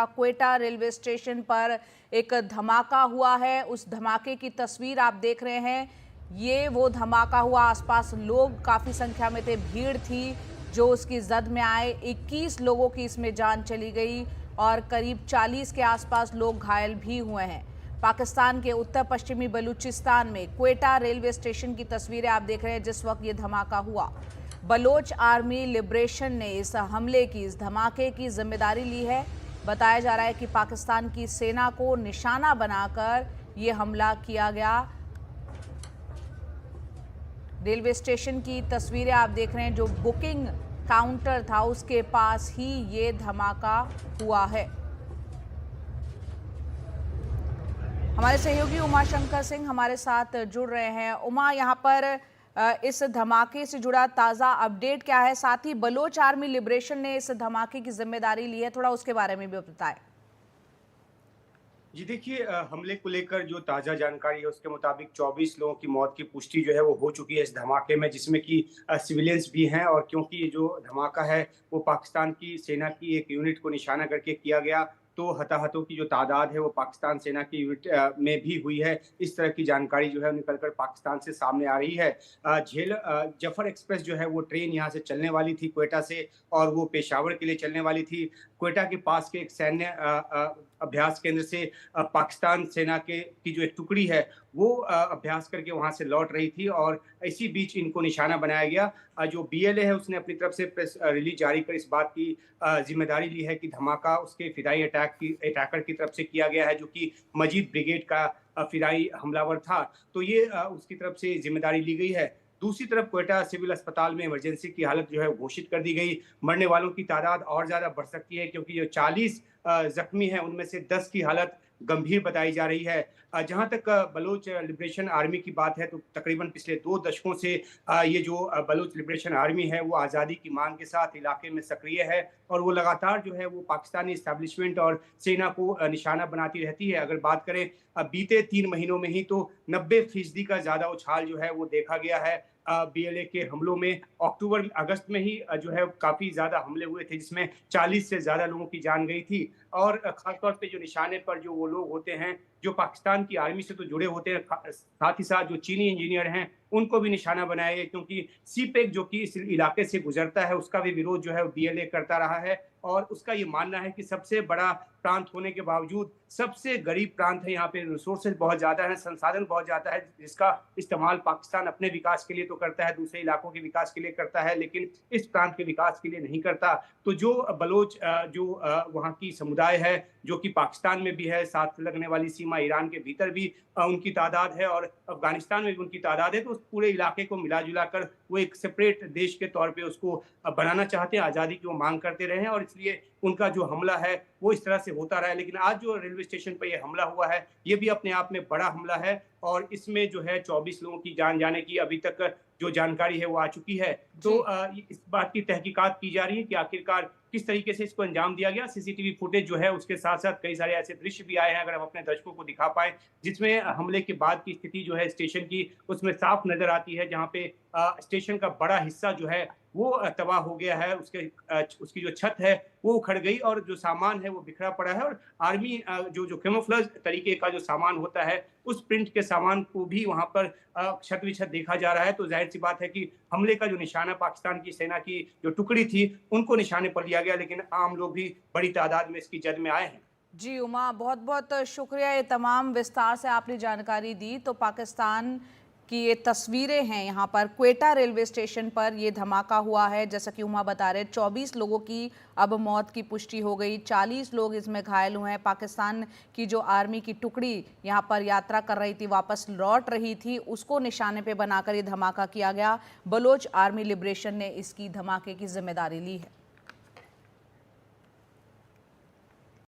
Quetta railway station पर एक धमाका हुआ है। उस धमाके की तस्वीर आप देख रहे हैं। ये वो धमाका हुआ, आसपास लोग काफ़ी संख्या में थे, भीड़ थी जो उसकी जद में आए। 21 लोगों की इसमें जान चली गई और करीब 40 के आसपास लोग घायल भी हुए हैं। पाकिस्तान के उत्तर पश्चिमी बलूचिस्तान में क्वेटा रेलवे स्टेशन की तस्वीरें आप देख रहे हैं जिस वक्त ये धमाका हुआ। बलोच आर्मी लिबरेशन ने इस हमले की, इस धमाके की जिम्मेदारी ली है। बताया जा रहा है कि पाकिस्तान की सेना को निशाना बनाकर ये हमला किया गया। रेलवे स्टेशन की तस्वीरें आप देख रहे हैं, जो बुकिंग काउंटर था उसके पास ही ये धमाका हुआ है। हमारे सहयोगी उमाशंकर सिंह हमारे साथ जुड़ रहे हैं। उमा, यहाँ पर इस धमाके से जुड़ा ताज़ा अपडेट क्या है? साथ ही बलोच आर्मी लिबरेशन ने इस धमाके की जिम्मेदारी ली है, थोड़ा उसके बारे में भी बताएं। जी देखिए, हमले को लेकर जो ताज़ा जानकारी है उसके मुताबिक 24 लोगों की मौत की पुष्टि जो है वो हो चुकी है इस धमाके में, जिसमें कि सिविलियंस भी हैं। और क्योंकि ये जो धमाका है वो पाकिस्तान की सेना की एक यूनिट को निशाना करके किया गया, तो हताहतों की जो तादाद है वो पाकिस्तान सेना की यूनिट में भी हुई है। इस तरह की जानकारी जो है निकलकर पाकिस्तान से सामने आ रही है। जफर एक्सप्रेस जो है वो ट्रेन यहाँ से चलने वाली थी क्वेटा से, और वो पेशावर के लिए चलने वाली थी। क्वेटा के पास के एक सैन्य अभ्यास केंद्र से पाकिस्तान सेना की जो एक टुकड़ी है वो अभ्यास करके वहां से लौट रही थी, और इसी बीच इनको निशाना बनाया गया। जो बीएलए है उसने अपनी तरफ से प्रेस रिलीज जारी कर इस बात की जिम्मेदारी ली है कि धमाका उसके फिदाई अटैकर की तरफ से किया गया है, जो कि मजीद ब्रिगेड का फिदाई हमलावर था। तो ये उसकी तरफ से जिम्मेदारी ली गई है। दूसरी तरफ क्वेटा सिविल अस्पताल में इमरजेंसी की हालत जो है घोषित कर दी गई। मरने वालों की तादाद और ज्यादा बढ़ सकती है, क्योंकि जो 40 जख्मी हैं उनमें से 10 की हालत गंभीर बताई जा रही है। जहां तक बलोच लिबरेशन आर्मी की बात है, तो तकरीबन पिछले 2 दशकों से ये जो बलोच लिबरेशन आर्मी है वो आज़ादी की मांग के साथ इलाके में सक्रिय है, और वो लगातार जो है वो पाकिस्तानी इस्टेब्लिशमेंट और सेना को निशाना बनाती रहती है। अगर बात करें बीते 3 महीनों में ही, तो 90% का ज़्यादा उछाल जो है वो देखा गया है बीएलए के हमलों में। अक्टूबर अगस्त में ही जो है काफ़ी ज़्यादा हमले हुए थे, जिसमें 40 से ज़्यादा लोगों की जान गई थी। और खासतौर पे जो निशाने पर जो वो लोग होते हैं जो पाकिस्तान की आर्मी से तो जुड़े होते हैं, साथ ही साथ जो चीनी इंजीनियर हैं उनको भी निशाना बनाया गया, क्योंकि सीपेक जो कि इस इलाके से गुजरता है उसका भी विरोध जो है बीएलए करता रहा है। और उसका ये मानना है कि सबसे बड़ा प्रांत होने के बावजूद सबसे गरीब प्रांत है, यहाँ पे रिसोर्सेज बहुत ज़्यादा है, संसाधन बहुत ज़्यादा है, जिसका इस्तेमाल पाकिस्तान अपने विकास के लिए तो करता है, दूसरे इलाकों के विकास के लिए करता है, लेकिन इस प्रांत के विकास के लिए नहीं करता। तो जो बलोच जो वहाँ की समुदाय है, जो कि पाकिस्तान में भी है, साथ लगने वाली सीमा ईरान के भीतर भी उनकी तादाद है, और अफगानिस्तान में भी उनकी तादाद है, तो उस पूरे इलाके को मिला जुला कर वो एक सेपरेट देश के तौर पे उसको बनाना चाहते हैं, आज़ादी की वो मांग करते रहे हैं, और इसलिए उनका जो हमला है वो इस तरह से होता रहा है। लेकिन आज जो रेलवे स्टेशन पर ये हमला हुआ है ये भी अपने आप में बड़ा हमला है, और इसमें जो है 24 लोगों की जान जाने की अभी तक जो जानकारी है वो आ चुकी है। तो इस बात की तहकीकात की जा रही है कि आखिरकार किस तरीके से इसको अंजाम दिया गया। सीसीटीवी फुटेज जो है उसके साथ साथ कई सारे ऐसे दृश्य भी आए हैं, अगर हम अपने दर्शकों को दिखा पाए, जिसमें हमले के बाद की स्थिति जो है स्टेशन की उसमें साफ नजर आती है, जहाँ पे स्टेशन का बड़ा हिस्सा जो है वो तबाह हो गया है। उसकी जो छत है वो उखड़ गई, और जो सामान है वो बिखरा पड़ा है, और आर्मी जो कैमोफ्लेज तरीके का जो सामान होता है उस प्रिंट के सामान को भी वहां पर छत विछत देखा जा रहा है। तो जाहिर सी बात है कि हमले का जो निशाना पाकिस्तान की सेना की जो टुकड़ी थी उनको निशाने पर लिया गया, लेकिन आम लोग भी बड़ी तादाद में इसकी जद में आए हैं। जी उमा, बहुत बहुत शुक्रिया, ये तमाम विस्तार से आपने जानकारी दी। तो पाकिस्तान की ये तस्वीरें हैं, यहाँ पर क्वेटा रेलवे स्टेशन पर ये धमाका हुआ है। जैसा कि उमा बता रहे, 24 लोगों की अब मौत की पुष्टि हो गई, 40 लोग इसमें घायल हुए हैं। पाकिस्तान की जो आर्मी की टुकड़ी यहाँ पर यात्रा कर रही थी, वापस लौट रही थी, उसको निशाने पे बनाकर ये धमाका किया गया। बलोच आर्मी लिबरेशन ने इसकी धमाके की जिम्मेदारी ली है।